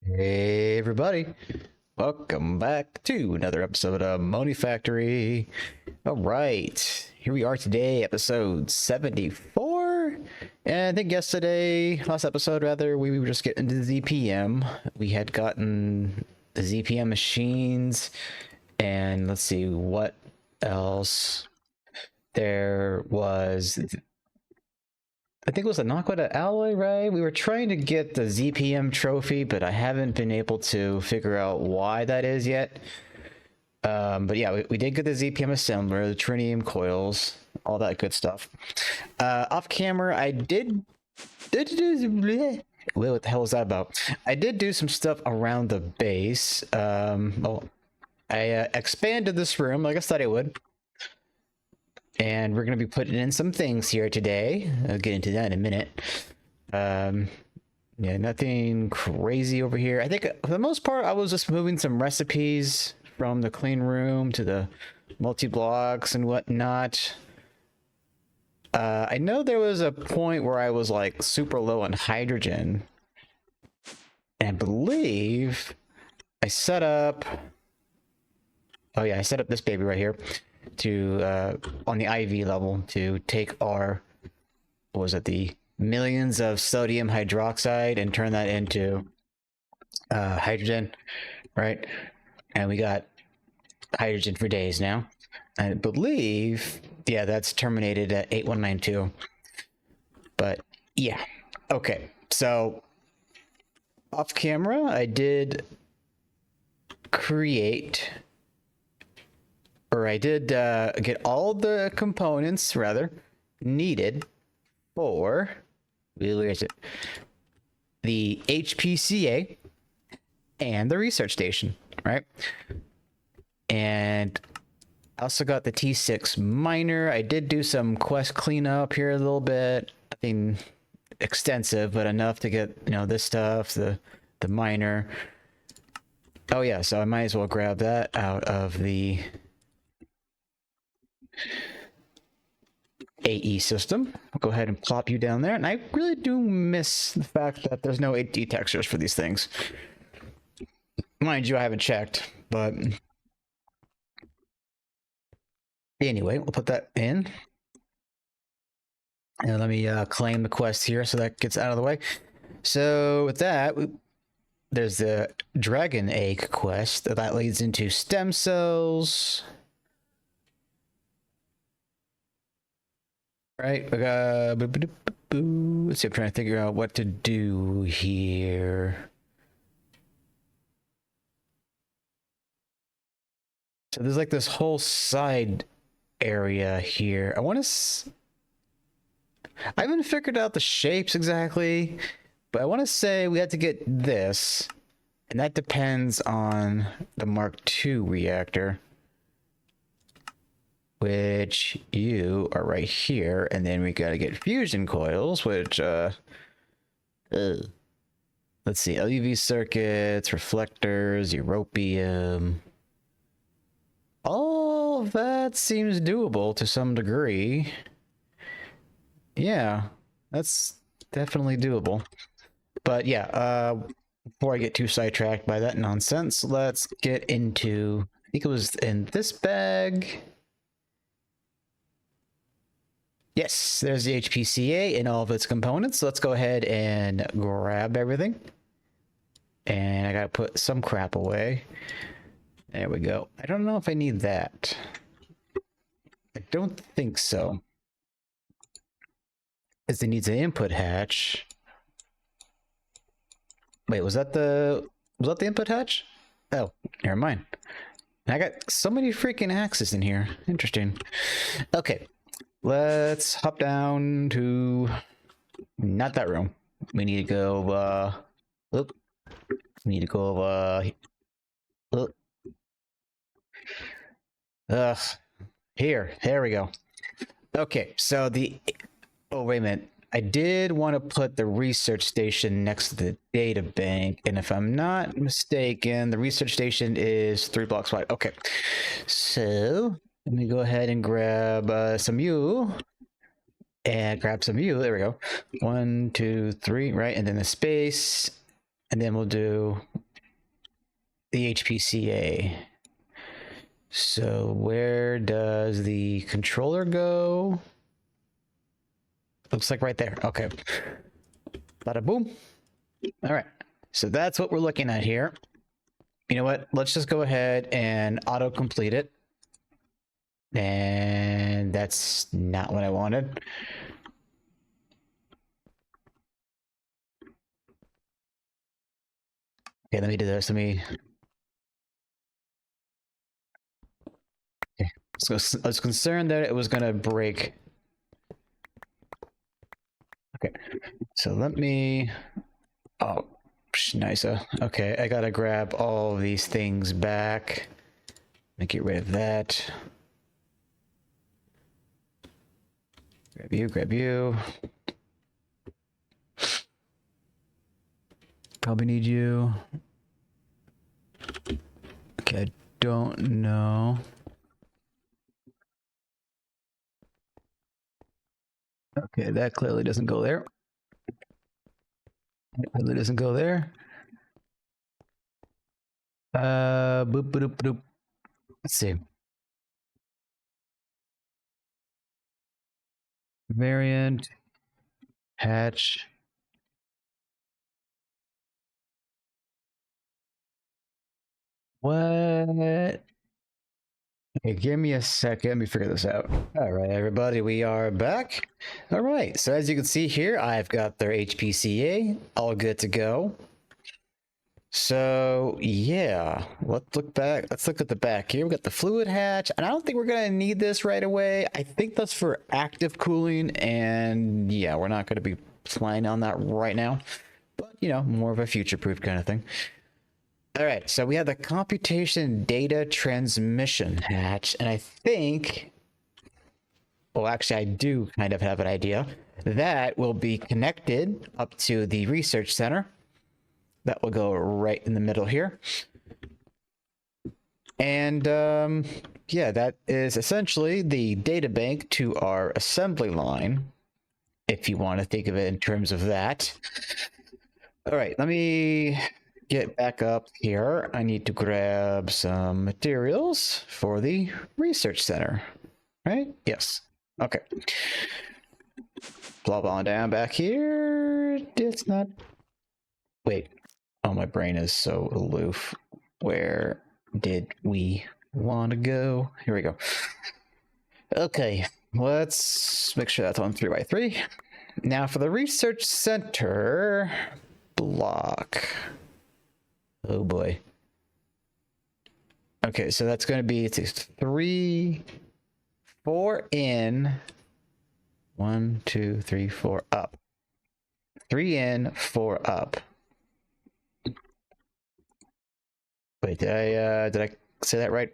Hey everybody, welcome back to another episode of Monifactory. All right, here we are today, episode 74. And I think last episode rather, we were just getting into the ZPM. We had gotten the ZPM machines, and let's see what else. There was, I think it was a Naquita alloy, right? We were trying to get the ZPM trophy, but I haven't been able to figure out why that is yet. But yeah, we did get the ZPM assembler, the tritium coils, all that good stuff. Off camera, I did what the hell is that about? I did do some stuff around the base. I expanded this room like I said I would. And we're going to be putting in some things here today. I'll get into that in a minute. Yeah, nothing crazy over here. I think for the most part, I was just moving some recipes from the clean room to the multi-blocks and whatnot. I know there was a point where I was like super low on hydrogen. And I believe I set up... Oh yeah, I set up this baby right here to on the IV level to take our, what was it, the millions of sodium hydroxide and turn that into hydrogen, right? And we got hydrogen for days now. I believe, yeah, that's terminated at 8192. But yeah, okay. So off camera, I did create, or I did get all the components, rather, needed for, where is it? The HPCA and the research station, right? And I also got the T6 miner. I did do some quest cleanup here a little bit. Nothing extensive, but enough to get, you know, this stuff, the miner. Oh yeah, so I might as well grab that out of the AE system. I'll go ahead and plop you down there. And I really do miss the fact that there's no 8D textures for these things. Mind you, I haven't checked, but anyway, we'll put that in. And let me claim the quest here so that gets out of the way. So with that, there's the dragon egg quest that leads into stem cells. Right, let's see, I'm trying to figure out what to do here. So there's like this whole side area here. I haven't figured out the shapes exactly, but I want to say we had to get this, and that depends on the Mark II reactor, which you are right here, and then we gotta get fusion coils, which let's see, LUV circuits, reflectors, europium. All that seems doable to some degree. Yeah, that's definitely doable. But yeah, before I get too sidetracked by that nonsense, let's get into, I think it was in this bag. Yes, there's the HPCA and all of its components. Let's go ahead and grab everything. And I gotta put some crap away. There we go. I don't know if I need that. I don't think so. Because it needs an input hatch. Wait, was that the input hatch? Oh, never mind. I got so many freaking axes in here. Interesting. Okay. Let's hop down to not that room. We need to go we need to go here. There we go. Okay, so oh wait a minute. I did want to put the research station next to the data bank, and if I'm not mistaken, the research station is 3 blocks wide. Okay. So let me go ahead and grab some U. And grab some U. There we go. 1, 2, 3, right? And then the space. And then we'll do the HPCA. So where does the controller go? Looks like right there. Okay. Bada boom. All right. So that's what we're looking at here. You know what? Let's just go ahead and auto-complete it. And that's not what I wanted. Okay, let me do this. Okay. So I was concerned that it was going to break. Okay. So let me... Oh, nice. Okay, I gotta grab all of these things back. Let me get rid of that. Grab you. Probably need you. Okay, I don't know. Okay, that clearly doesn't go there. It clearly doesn't go there. Boop, boop, boop. Let's see. Variant. Hatch. What? Okay, give me a second. Let me figure this out. All right, everybody, we are back. All right, so as you can see here, I've got their HPCA all good to go. So yeah, let's look back. Let's look at the back here. We got the fluid hatch, and I don't think we're gonna need this right away. I think that's for active cooling, and yeah, we're not gonna be planning on that right now. But you know, more of a future-proof kind of thing. All right, so we have the computation data transmission hatch, and I think, well, actually, I do kind of have an idea. That will be connected up to the research center. That will go right in the middle here. And yeah, that is essentially the data bank to our assembly line, if you want to think of it in terms of that. All right, let me get back up here. I need to grab some materials for the research center, right? Yes. Okay. Plop on down back here. It's not... Wait. Oh, my brain is so aloof. Where did we want to go? Here we go. Okay, let's make sure that's on 3x3. Now for the research center block. Oh boy. Okay, so that's going to be 3, 4 in. 1, 2, 3, 4 up. 3 in, 4 up. Wait, did I say that right?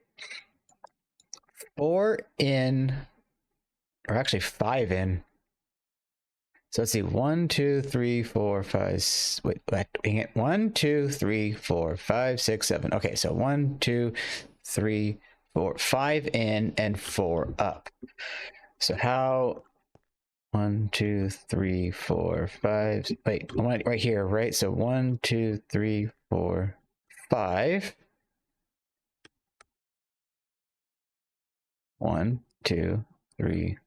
4 in, or actually 5 in. So let's see, 1, 2, 3, 4, 5. Wait, 1, 2, 3, 4, 5, 6, 7. Okay, so 1, 2, 3, 4, 5 in and 4 up. So how? 1, 2, 3, 4, 5. Wait, I want it right here, right? So 1, 2, 3, 4, 5. 1, 2, 3,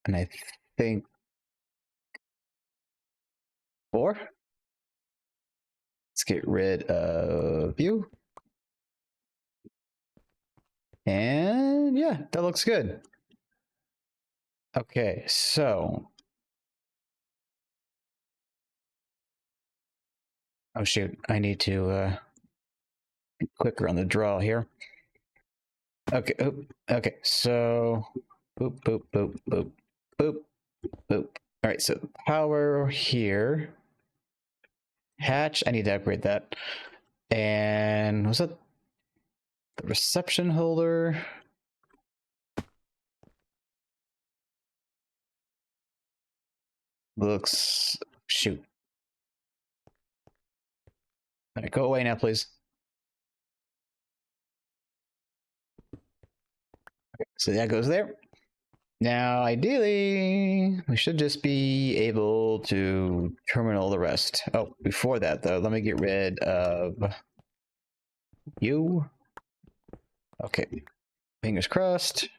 and I think 4. Let's get rid of you. And yeah, that looks good. Okay, so. Oh shoot, I need to be quicker on the draw here. Okay, okay, so boop, boop, boop, boop, boop, boop. All right, so power here. Hatch, I need to upgrade that. And was that the reception holder? Looks, shoot. All right, go away now, please. Okay, so that goes there. Now, ideally, we should just be able to terminal the rest. Oh, before that, though, let me get rid of You. Okay. Fingers crossed.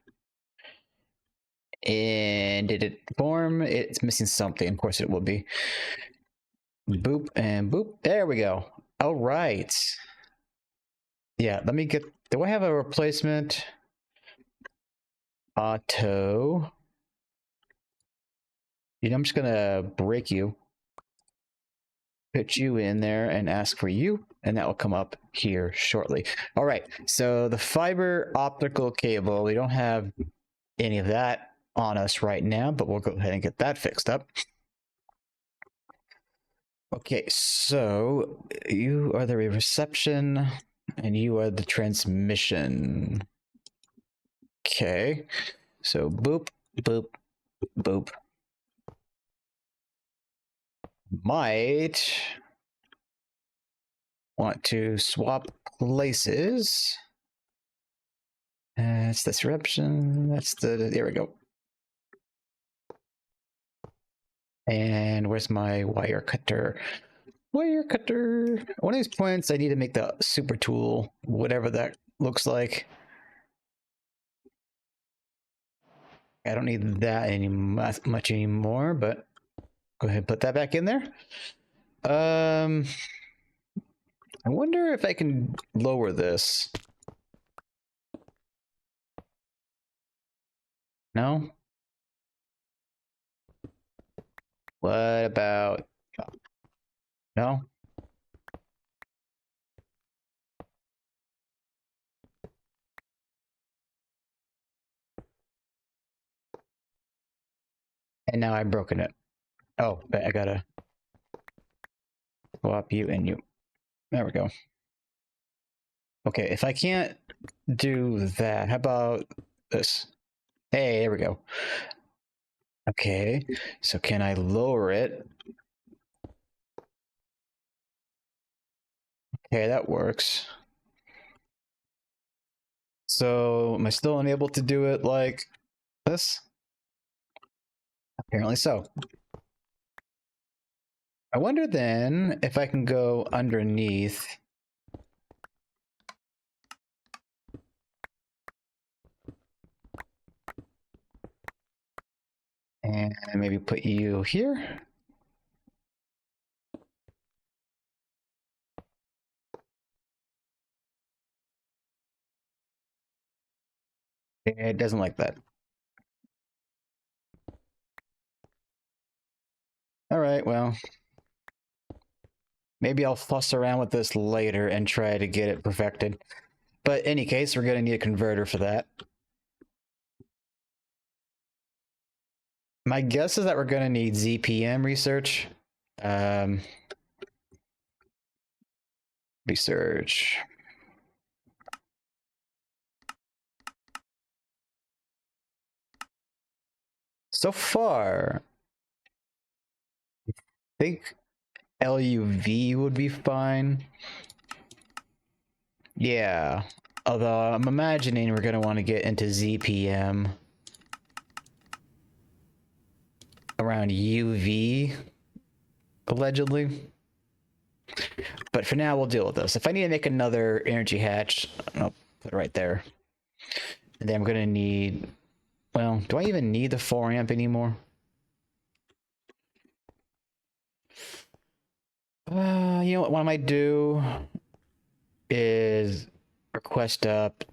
And did it form? It's missing something. Of course it will be. Boop and boop. There we go. All right. Yeah, let me get... Do I have a replacement? Auto. You know, I'm just going to break you. Put you in there and ask for you. And that will come up here shortly. All right. So the fiber optical cable, we don't have any of that on us right now, but we'll go ahead and get that fixed up. Okay, so you are the reception and you are the transmission. Okay, so boop, boop, boop. Might want to swap places. That's the disruption. That's the, there we go. And where's my wire cutter? Wire cutter. One of these points, I need to make the super tool, whatever that looks like. I don't need that any much anymore, but go ahead and put that back in there. I wonder if I can lower this. No? What about... No? And now I've broken it. Oh, but I gotta swap you and you. There we go. Okay, if I can't do that, how about this? Hey, there we go. Okay, so can I lower it? Okay, that works. So am I still unable to do it like this? Apparently so. I wonder then if I can go underneath. And maybe put you here. It doesn't like that. All right, well, maybe I'll fuss around with this later and try to get it perfected. But in any case, we're going to need a converter for that. My guess is that we're going to need ZPM research. Research. So far, I think LUV would be fine. Yeah, although I'm imagining we're going to want to get into ZPM around UV, allegedly. But for now, we'll deal with this. If I need to make another energy hatch, I'll put it right there. And then I'm going to need... Well, do I even need the 4 amp anymore? You know what I might do is request up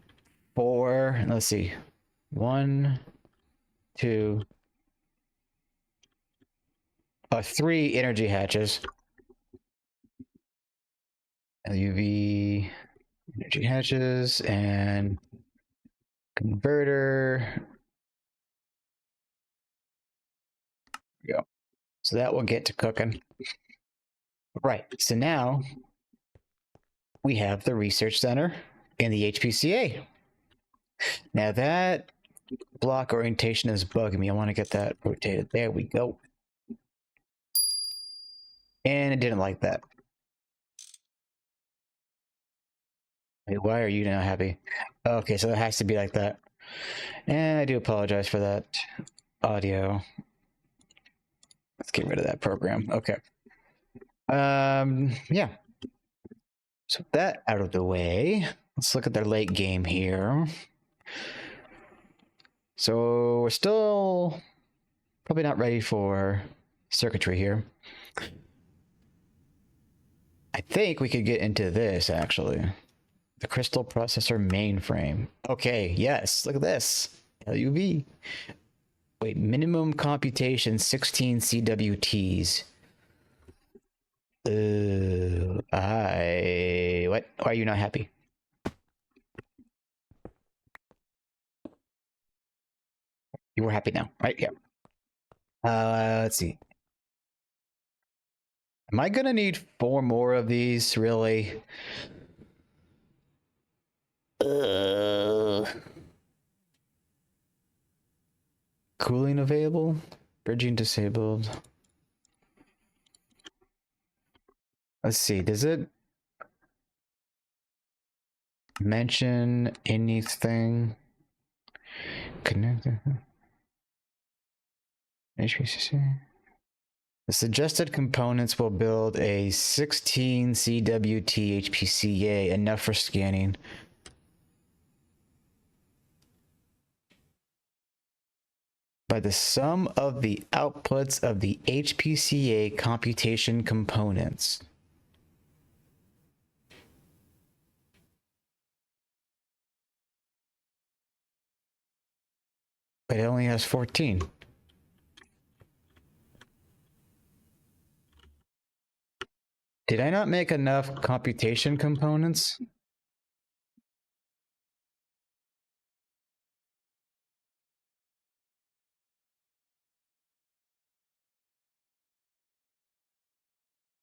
4, let's see, 1, 2, 3 energy hatches. LUV energy hatches and converter. There we go. So that will get to cooking. Right, so now we have the research center in the HPCA. Now that block orientation is bugging me. I want to get that rotated. There we go. And it didn't like that. Wait, why are you not happy? Okay, so it has to be like that. And I do apologize for that audio. Let's get rid of that program. Okay. Yeah. So that out of the way, let's look at their late game here. So we're still probably not ready for circuitry here. I think we could get into this actually. The crystal processor mainframe. Okay, yes, look at this. LUV. Wait, minimum computation 16 CWTs. What? Why are you not happy? You were happy now, right? Yeah. Let's see. Am I gonna need 4 more of these, really? Cooling available? Bridging disabled. Let's see, does it mention anything? Connected. HPCA. The suggested components will build a 16 CWT HPCA, enough for scanning. By the sum of the outputs of the HPCA computation components. But it only has 14. Did I not make enough computation components?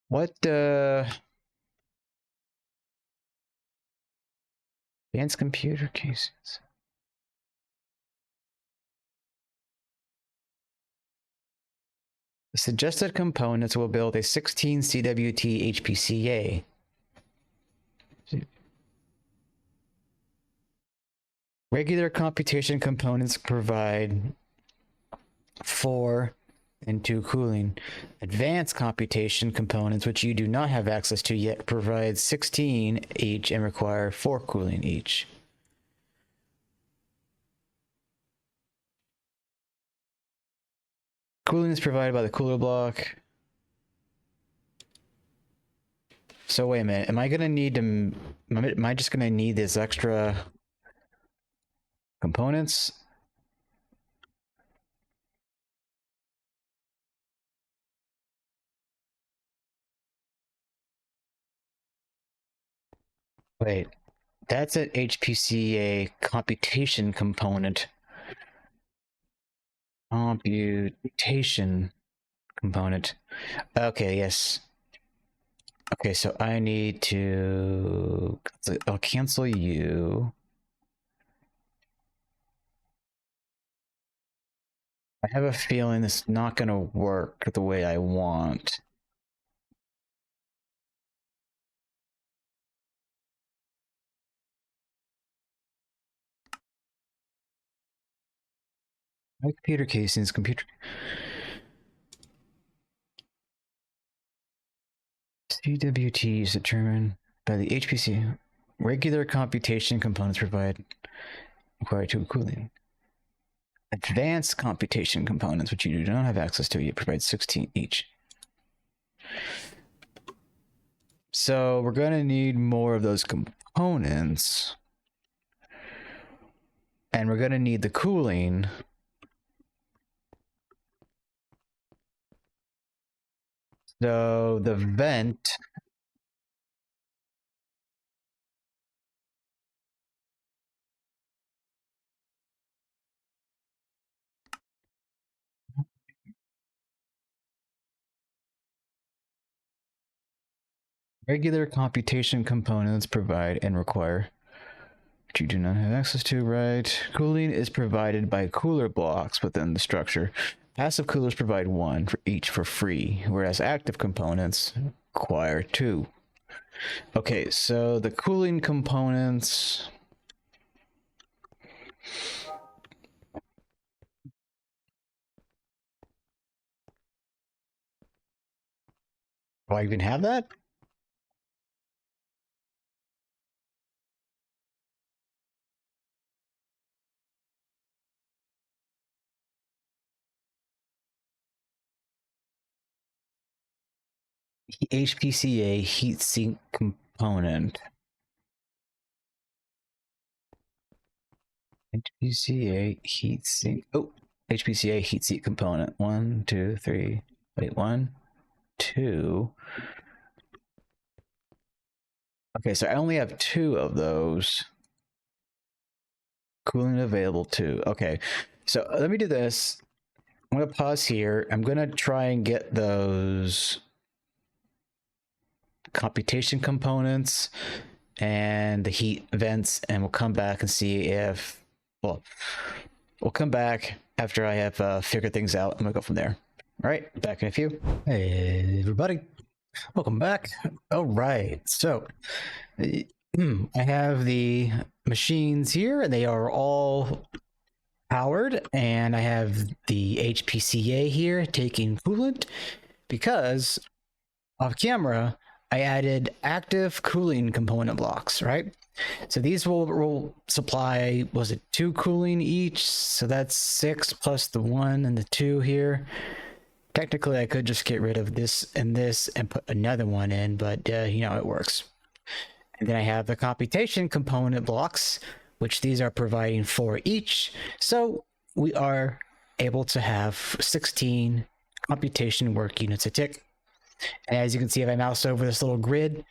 What advanced computer cases? The suggested components will build a 16 CWT HPCA. Regular computation components provide 4 and 2 cooling. Advanced computation components, which you do not have access to yet, provide 16 each and require 4 cooling each. Cooling is provided by the cooler block. So wait a minute, am I gonna need to, am I just gonna need this extra components? Wait, that's an HPCA computation component. Computation component. Okay, yes. Okay, so I need to, I'll cancel you. I have a feeling this is not going to work the way I want. My computer casings, computer. CWT is determined by the HPC. Regular computation components provide required to cooling. Advanced computation components, which you do not have access to yet, provide 16 each. So we're going to need more of those components. And we're going to need the cooling. So the vent. Regular computation components provide and require, which you do not have access to, right? Cooling is provided by cooler blocks within the structure. Passive coolers provide 1 for each for free, whereas active components require 2. Okay, so the cooling components. Do I even have that? HPCA heatsink component. HPCA heatsink. Oh, HPCA heatsink component. 1, 2, 3. Wait, 1, 2. Okay, so I only have 2 of those. Cooling available too. Okay, so let me do this. I'm gonna pause here. I'm gonna try and get those computation components and the heat vents, and we'll come back and see if, well, we'll come back after I have figured things out. I'm gonna go from there. All right, back in a few. Hey, everybody. Welcome back. All right, so I have the machines here, and they are all powered, and I have the HPCA here taking coolant because off camera I added active cooling component blocks, right? So these will supply, was it 2 cooling each? So that's 6 plus the 1 and the 2 here. Technically I could just get rid of this and put another one in, but you know, it works. And then I have the computation component blocks, which these are providing 4 each. So we are able to have 16 computation work units a tick. And as you can see, if I mouse over this little grid,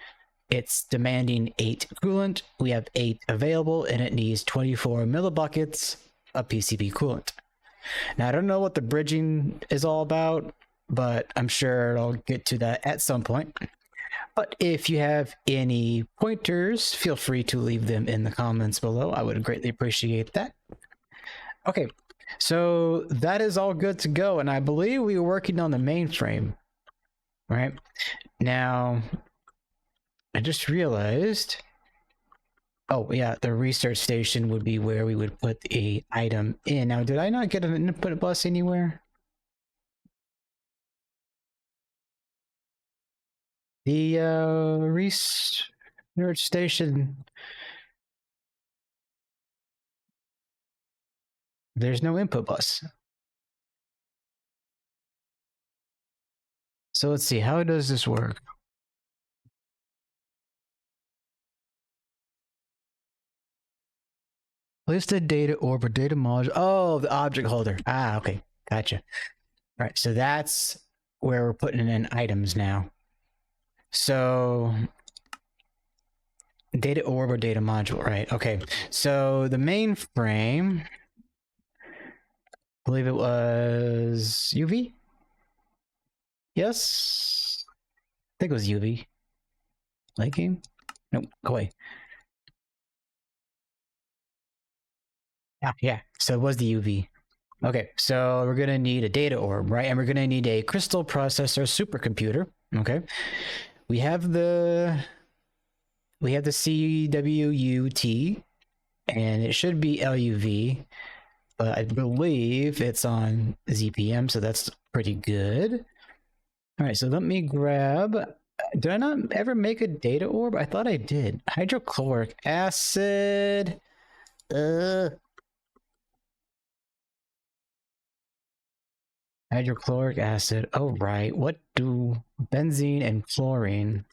it's demanding 8 coolant. We have 8 available, and it needs 24 millibuckets of PCB coolant. Now, I don't know what the bridging is all about, but I'm sure I'll get to that at some point. But if you have any pointers, feel free to leave them in the comments below. I would greatly appreciate that. Okay, so that is all good to go, and I believe we were working on the mainframe, right? Now, I just realized, oh yeah, the research station would be where we would put the item in. Now, did I not get an input bus anywhere? The research station, there's no input bus. So let's see, how does this work? Place the data orb or data module. Oh, the object holder. Ah, okay, gotcha. All right, so that's where we're putting in items now. So data orb or data module, right? Okay, so the mainframe, I believe it was UV. Yes, I think it was UV. Light game? Nope, go away. Yeah, so it was the UV. Okay, so we're gonna need a data orb, right? And we're gonna need a crystal processor supercomputer. Okay, we have the CWUT, and it should be LUV, but I believe it's on ZPM, so that's pretty good. All right, so let me grab. Did I not ever make a data orb? I thought I did. Hydrochloric acid. Hydrochloric acid. Oh, right. What do benzene and chlorine?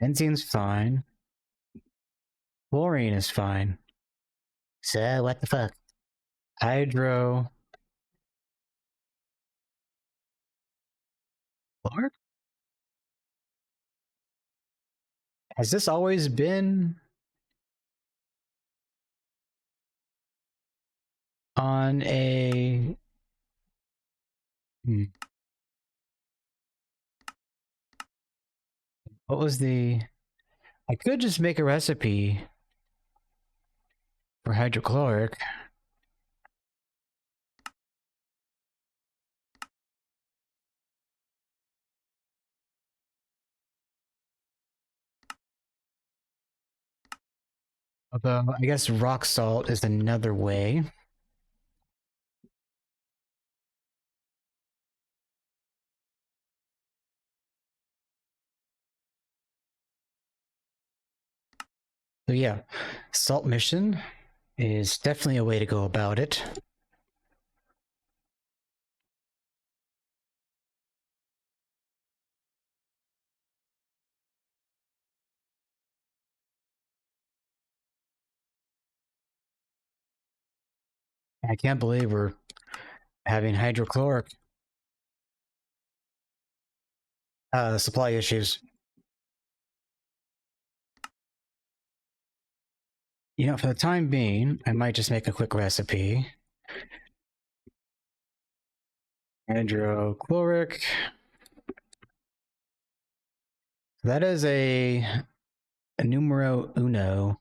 Benzene's fine. Chlorine is fine. So, what the fuck? Hydro. Chloric? Has this always been on a... What was the... I could just make a recipe for hydrochloric. Although, I guess rock salt is another way. So yeah, salt mission is definitely a way to go about it. I can't believe we're having hydrochloric supply issues. You know, for the time being, I might just make a quick recipe. Hydrochloric. That is a numero uno.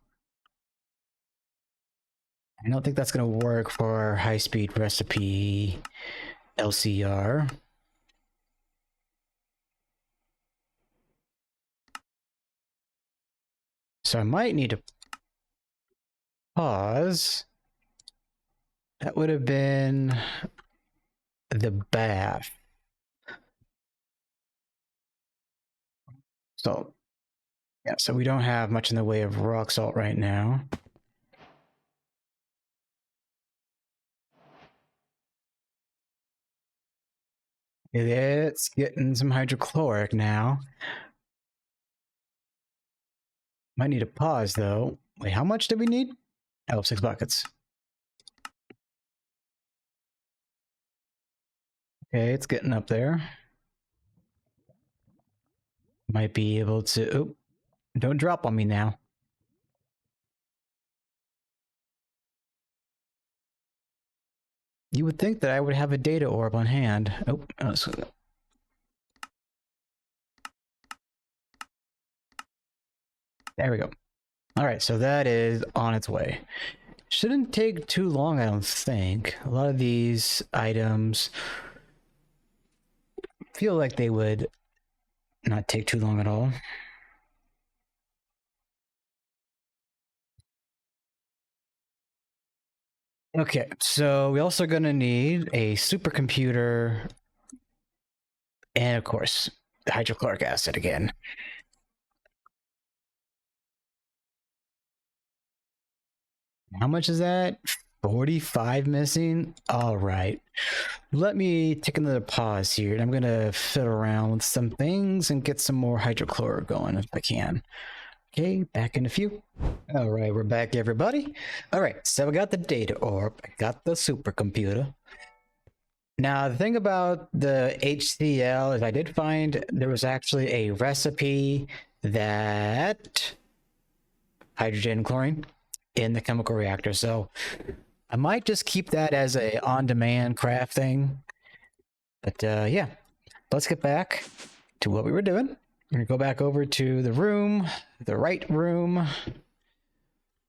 I don't think that's going to work for our high-speed recipe LCR. So I might need to pause. That would have been the bath. So, yeah, so we don't have much in the way of rock salt right now. It's getting some hydrochloric now. Might need to pause though. Wait, how much do we need? Oh, 6 buckets. Okay, it's getting up there. Might be able to... Oh, don't drop on me now. You would think that I would have a data orb on hand. Oh, there we go. All right, so that is on its way. Shouldn't take too long, I don't think. A lot of these items feel like they would not take too long at all. Okay, so we're also going to need a supercomputer and, of course, the hydrochloric acid again. How much is that? 45 missing? All right. Let me take another pause here, and I'm going to fiddle around with some things and get some more hydrochloric going if I can. Okay, back in a few. All right, we're back, everybody. All right, so I got the data orb. I got the supercomputer. Now, the thing about the HCl is I did find there was actually a recipe that hydrogen and chlorine in the chemical reactor. So I might just keep that as a on-demand craft thing. But yeah, let's get back to what we were doing. We're gonna go back over to the room, the right room,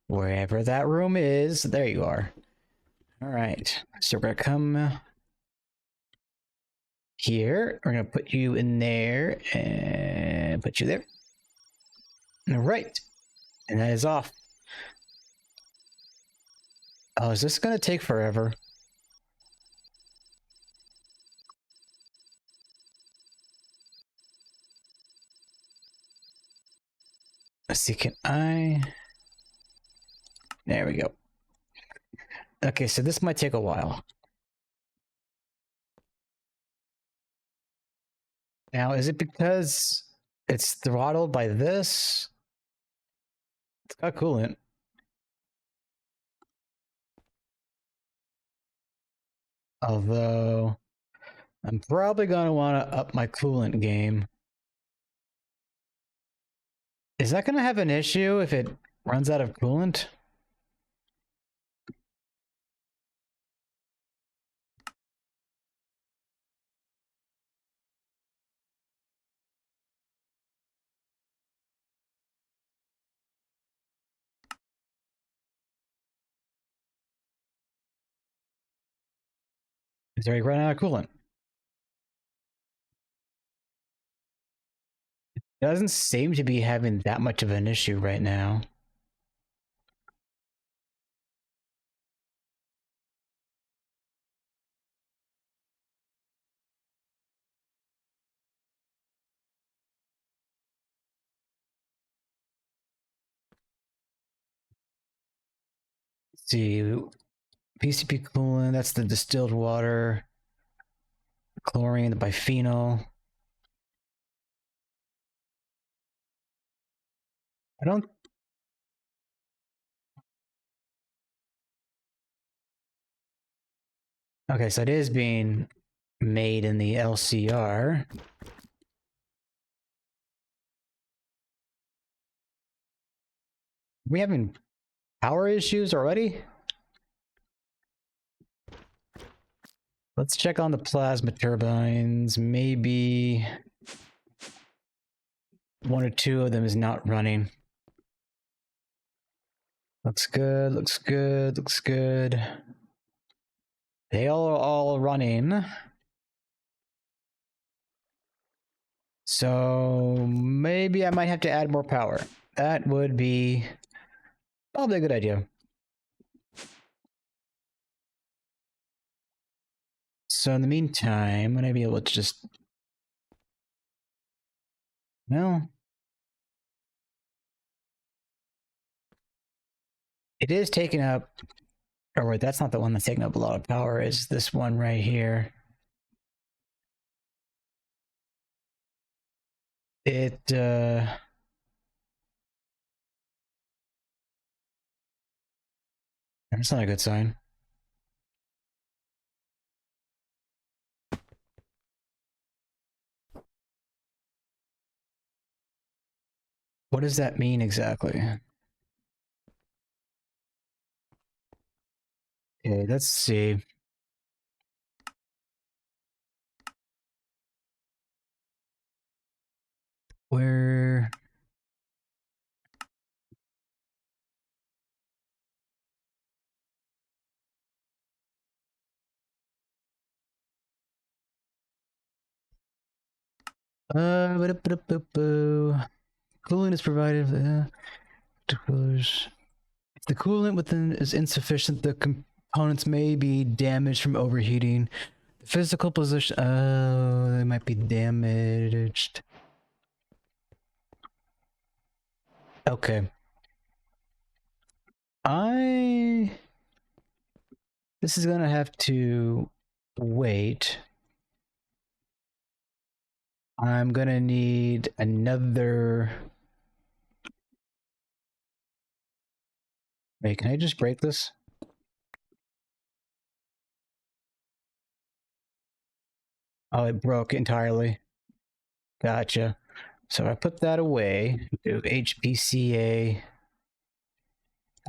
wherever that room is. There you are. All right, so we're gonna come here. We're gonna put you in there and put you there. All right, and that is off. Oh, is this gonna take forever? Let's see, can I? There we go. Okay, so this might take a while. Now, is it because it's throttled by this? It's got coolant. Although, I'm probably going to want to up my coolant game. Is that going to have an issue if it runs out of coolant? Is there run out of coolant? It doesn't seem to be having that much of an issue right now. Let's see, PCP coolant, that's the distilled water, chlorine, the biphenyl. I don't Okay, so it is being made in the LCR. We having power issues already? Let's check on the plasma turbines. Maybe one or two of them is not running. Looks good, looks good, looks good. They all running. So maybe I might have to add more power. That would be probably a good idea. So in the meantime, I'm gonna be able to just, well, it is taking up, or wait, that's not the one that's taking up a lot of power, is this one right here. That's not a good sign. What does that mean exactly? Okay, let's see. Where... Coolant is provided. If the coolant within is insufficient, the components may be damaged from overheating. The physical position. Oh, they might be damaged. Okay. This is gonna have to wait. I'm gonna need another. Wait, can I just break this? Oh, it broke entirely. Gotcha. So I put that away. Do HPCA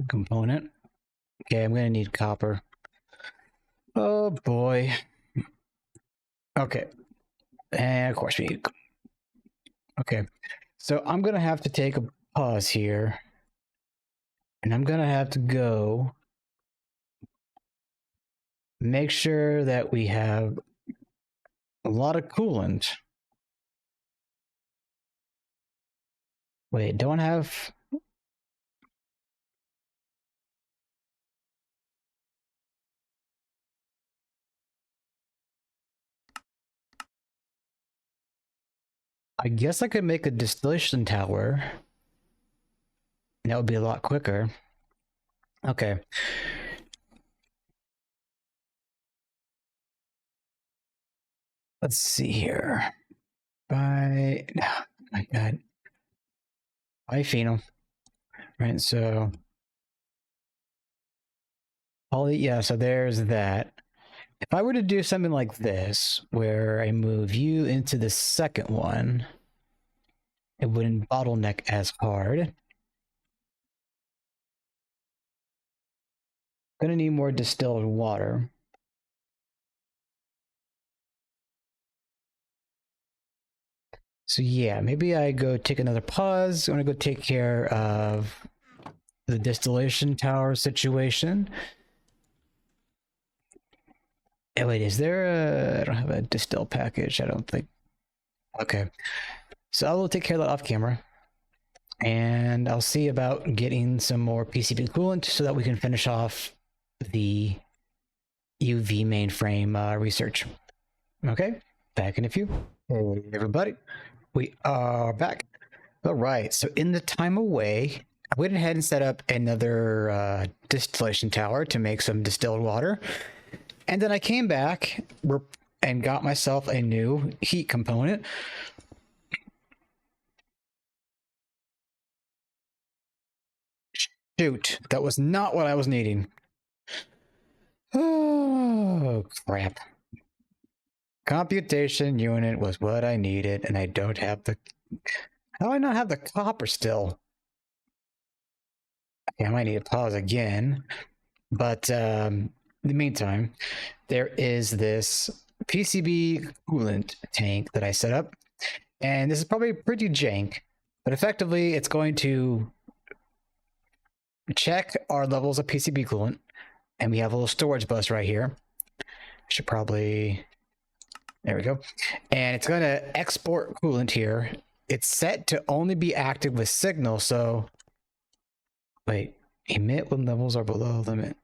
component. Okay, I'm gonna need copper. Oh boy. Okay. And of course we need. Okay. So I'm gonna have to take a pause here. And I'm gonna have to go make sure that we have a lot of coolant. Wait, don't have. I guess I could make a distillation tower. And that would be a lot quicker. Okay. Let's see here. By, oh my God. Phenol. Right, so. Yeah, so there's that. If I were to do something like this, where I move you into the second one, it wouldn't bottleneck as hard. Gonna need more distilled water. So yeah, maybe I go take another pause. I'm gonna go take care of the distillation tower situation. Oh, wait, is there a... I don't have a distill package, I don't think. Okay. So I will take care of that off camera. And I'll see about getting some more PCB coolant so that we can finish off the UV mainframe research. Okay, back in a few. Hey, everybody. We are back. All right, so in the time away, I went ahead and set up another distillation tower to make some distilled water. And then I came back and got myself a new heat component. Shoot, that was not what I was needing. Oh, crap. Computation unit was what I needed, and I don't have the... How do I not have the copper still? Okay, I might need to pause again. But in the meantime, there is this PCB coolant tank that I set up. And this is probably pretty jank, but effectively it's going to check our levels of PCB coolant. And we have a little storage bus right here. I should probably... There we go. And it's going to export coolant here. It's set to only be active with signal, so... Wait, emit when levels are below limit.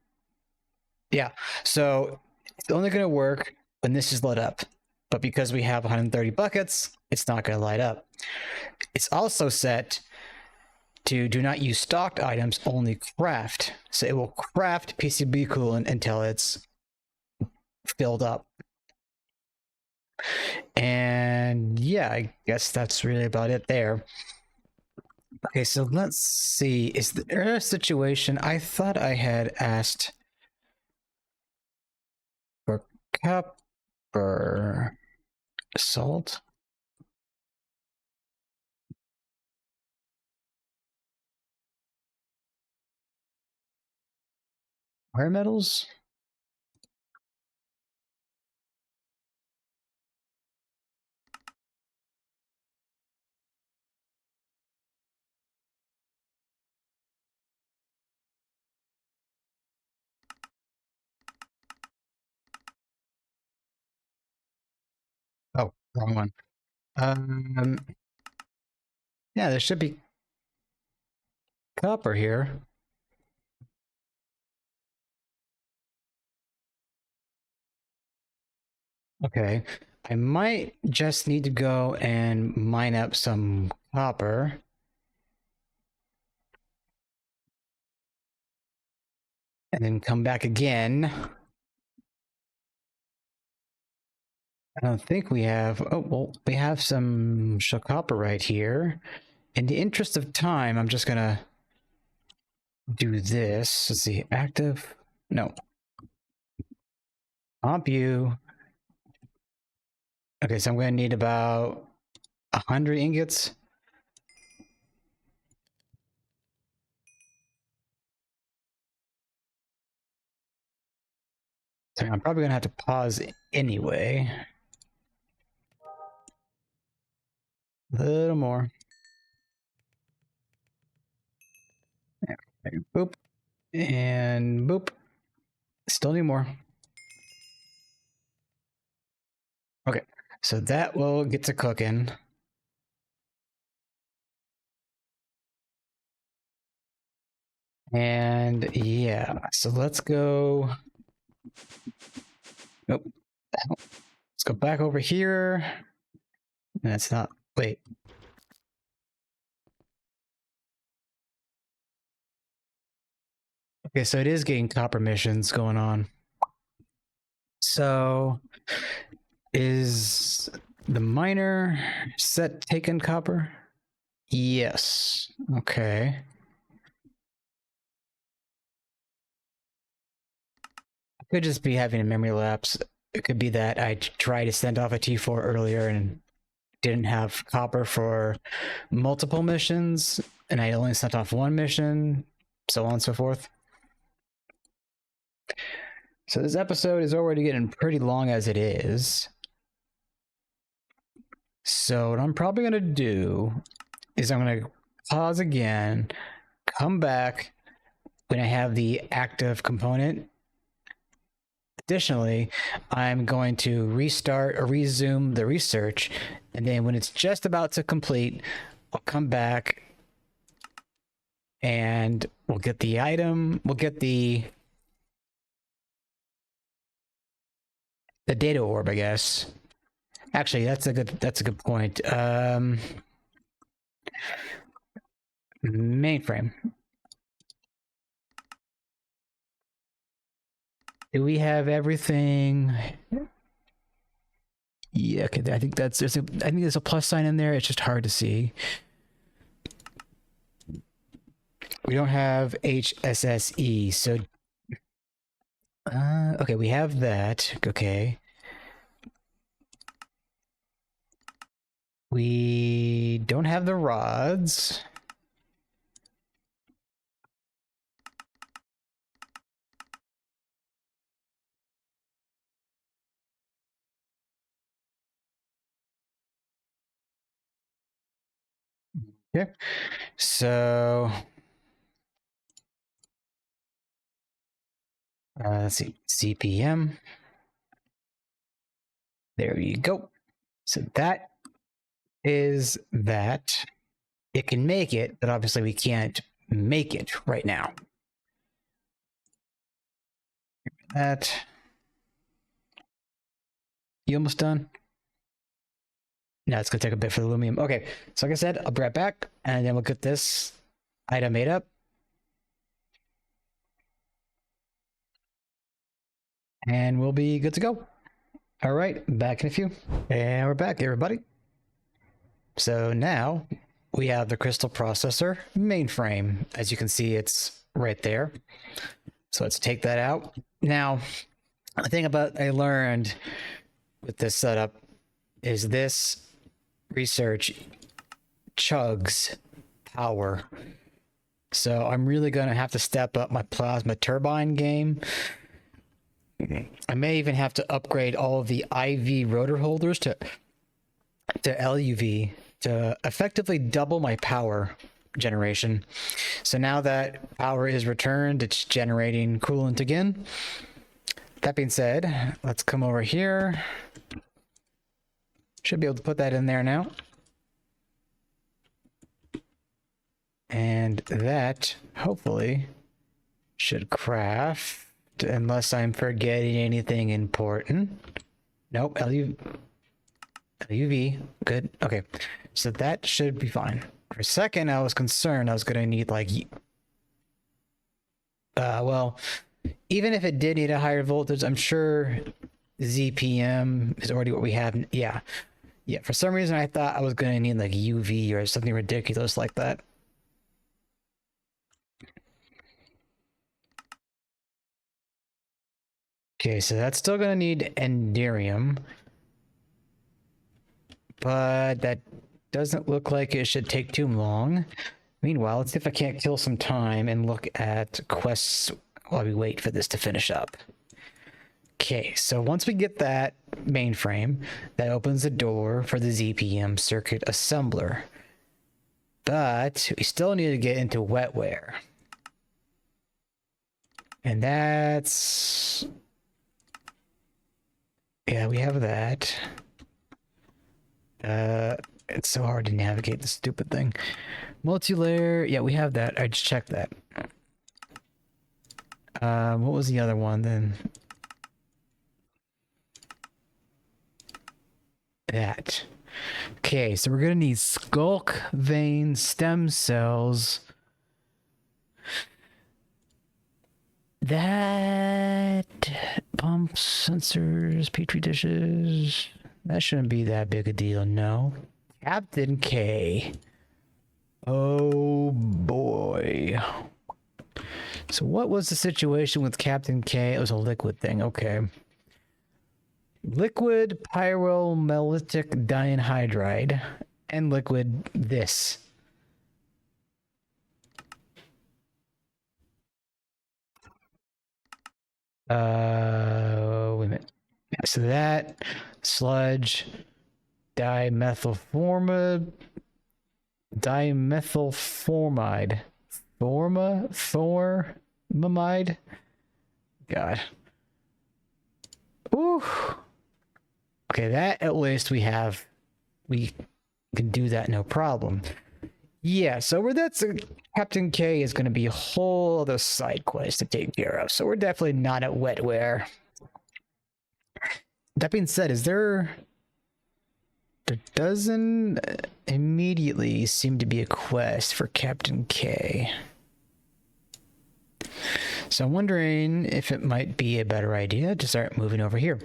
Yeah, so it's only going to work when this is lit up. But because we have 130 buckets, it's not going to light up. It's also set to do not use stocked items, only craft. So it will craft PCB coolant until it's filled up. And yeah, I guess that's really about it there. Okay, so let's see. Is there a situation? I thought I had asked for copper salt. Wire metals? Oh, wrong one. Yeah, there should be copper here. Okay, I might just need to go and mine up some copper. And then come back again. I don't think we have... Oh, well, we have some copper right here. In the interest of time, I'm just gonna do this. Let's see, active... No. Comp you. Okay, so I'm gonna need about 100 ingots. So I'm probably gonna have to pause anyway. A little more. There, boop. And boop. Still need more. Okay, so that will get to cooking. And yeah, so let's go. Nope. Let's go back over here. That's not. Wait. Okay, so it is getting copper missions going on. So is the miner set taken copper? Yes. Okay. I could just be having a memory lapse. It could be that I tried to send off a T4 earlier and didn't have copper for multiple missions, and I only sent off one mission, so on and so forth. So this episode is already getting pretty long as it is. So what I'm probably going to do is I'm going to pause again, come back when I have the active component. Additionally, I'm going to restart or resume the research, and then when it's just about to complete, I'll come back and we'll get the item, we'll get the data orb, I guess. Actually, that's a good point. Mainframe. Do we have everything? Yeah, okay. I think there's a plus sign in there. It's just hard to see. We don't have HSSE, so Okay, we have that. Okay. We don't have the rods. Okay. So let's see, CPM. There you go. So that is that. It can make it, but obviously we can't make it right now. That. You almost done? No, it's gonna take a bit for the aluminum. Okay, so like I said, I'll be right back, and then we'll get this item made up. And we'll be good to go. All right, back in a few. And we're back, everybody. So now we have the crystal processor mainframe. As you can see, it's right there. So let's take that out. Now, the thing about I learned with this setup is this research chugs power. So I'm really going to have to step up my plasma turbine game. I may even have to upgrade all of the IV rotor holders to LUV to effectively double my power generation. So now that power is returned, it's generating coolant again. That being said, let's come over here. Should be able to put that in there now. And that, hopefully, should craft, unless I'm forgetting anything important. Nope, LUV, good. Okay, so that should be fine. For a second, I was concerned I was going to need, like, well, even if it did need a higher voltage, I'm sure ZPM is already what we have. Yeah, for some reason, I thought I was going to need, like, UV or something ridiculous like that. Okay, so that's still going to need enderium. But that doesn't look like it should take too long. Meanwhile, let's see if I can't kill some time and look at quests while we wait for this to finish up. Okay, so once we get that mainframe, that opens the door for the ZPM circuit assembler. But we still need to get into wetware. And that's... yeah, we have that. It's so hard to navigate this stupid thing. Multi-layer, yeah, we have that. I just checked that. What was the other one then? That. Okay, so we're gonna need skulk vein stem cells. That pumps, sensors, petri dishes. That shouldn't be that big a deal, no. Captain K. Oh boy. So what was the situation with Captain K? It was a liquid thing, okay. Liquid pyromellitic dianhydride and liquid this. Wait a minute. So that sludge dimethylformide, formamide. God. Ooh. Okay, that at least we can do that no problem. Yeah, so that's Captain K is going to be a whole other side quest to take care of. So we're definitely not at wetware. That being said, there doesn't immediately seem to be a quest for Captain K. So I'm wondering if it might be a better idea to start moving over here.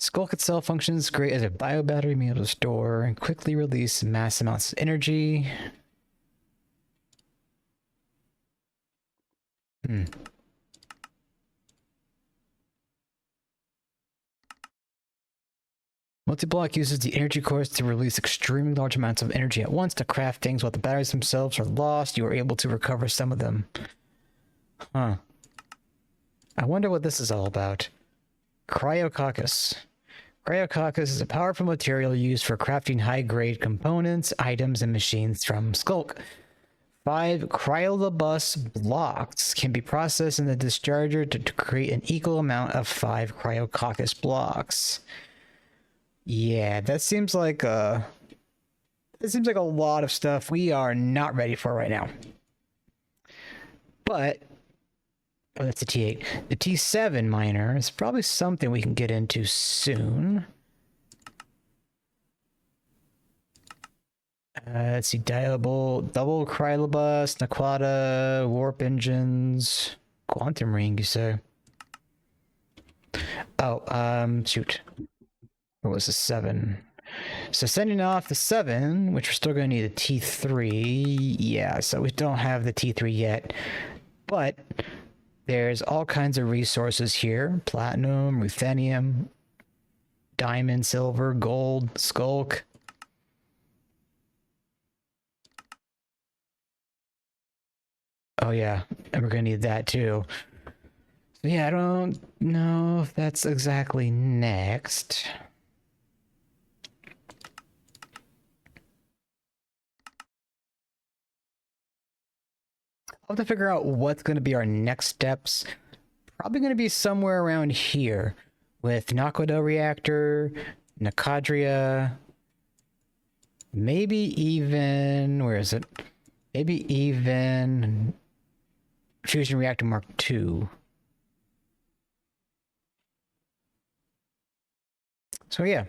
Skulk itself functions great as a biobattery, being able to store and quickly release mass amounts of energy. Multi-block uses the energy cores to release extremely large amounts of energy at once to craft things while the batteries themselves are lost. You are able to recover some of them. Huh. I wonder what this is all about. Cryococcus. Cryococcus is a powerful material used for crafting high-grade components, items, and machines from Skulk. 5 cryolobus blocks can be processed in the discharger to create an equal amount of 5 cryococcus blocks. Yeah, that seems like a lot of stuff we are not ready for right now. But oh, that's a T8. The T7 miner is probably something we can get into soon. Let's see, double cryolobus, Naquata, warp engines, quantum ring, you say? Oh, shoot. What was the 7? So sending off the 7, which we're still going to need a T3. Yeah, so we don't have the T3 yet. But there's all kinds of resources here. Platinum, ruthenium, diamond, silver, gold, skulk. Oh yeah, and we're going to need that too. So yeah, I don't know if that's exactly next. I'll have to figure out what's going to be our next steps. Probably going to be somewhere around here with Naquata reactor, Nicadria, maybe even, where is it? Maybe even Fusion Reactor Mark II. So yeah,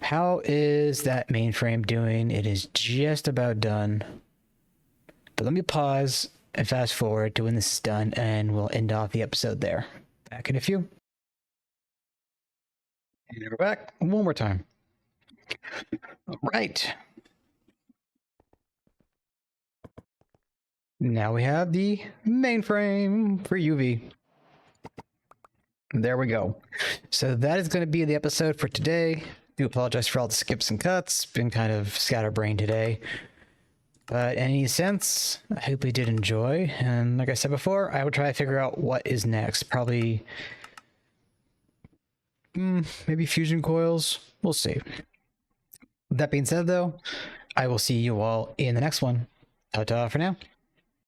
how is that mainframe doing? It is just about done. But let me pause and fast forward to when this is done, and we'll end off the episode there. Back in a few. And we're back one more time. All right. Now we have the mainframe for UV. There we go. So that is going to be the episode for today. Do apologize for all the skips and cuts. Been kind of scatterbrained today. But in any sense, I hope you did enjoy. And like I said before, I will try to figure out what is next. Probably maybe fusion coils. We'll see. That being said, though, I will see you all in the next one. Ta-ta for now.